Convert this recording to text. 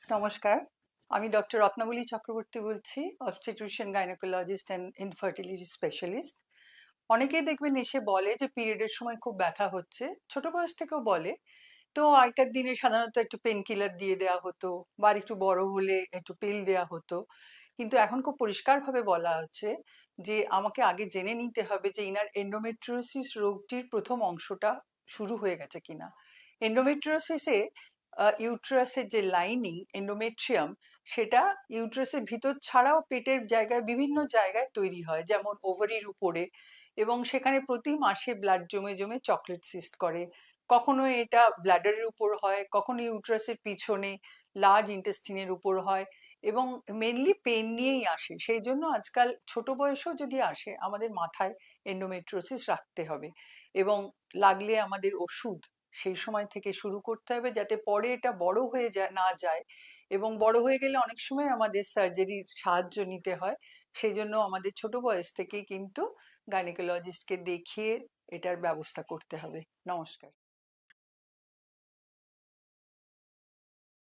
নমস্কার, আমি ডক্টর রত্নাবলী চক্রবর্তী বলছি, obstetrician, gynaecologist and infertility specialist. অনেকেই দেখবেন এসে বলে যে পিরিয়ডের সময় খুব ব্যথা হচ্ছে, ছোট বয়স থেকেও বলে। তো আগেকার দিনে সাধারণত একটু পেন কিলার দিয়ে দেওয়া হতো, বা আর একটু বড় হলে একটু পিল দেওয়া হতো। কিন্তু এখন খুব পরিষ্কারভাবে বলা হচ্ছে যে আমাকে আগে জেনে নিতে হবে যে ইনার এন্ডোমেট্রিওসিস রোগটির প্রথম অংশটা শুরু হয়ে গেছে কিনা। এন্ডোমেট্রিওসিসে ইউট্রাসের যে লাইনিং এন্ডোমেট্রিয়াম, সেটা ইউট্রাসের ভিতর ছাড়াও পেটের জায়গায় বিভিন্ন জায়গায় তৈরি হয়, যেমন ওভারির উপরে, এবং সেখানে প্রতি মাসে ব্লাড জমে জমে চকলেট সিস্ট করে। কখনো এটা ব্লাডারের উপর হয়, কখনো ইউট্রাসের পিছনে লার্জ ইন্টেস্টিনের উপর হয়, এবং মেনলি পেন নিয়েই আসে। সেই জন্য আজকাল ছোট বয়সেও যদি আসে আমাদের মাথায় এন্ডোমেট্রিওসিস রাখতে হবে, এবং লাগলে আমাদের ওষুধ সেই সময় থেকে শুরু করতে হবে, যাতে পরে এটা বড় হয়ে না যায়। এবং বড় হয়ে গেলে অনেক সময় আমাদের সার্জারির সাহায্য নিতে হয়। সেই জন্য আমাদের ছোট বয়স থেকেই কিন্তু গাইনোকোলজিস্টকে দেখিয়ে এটার ব্যবস্থা করতে হবে। নমস্কার।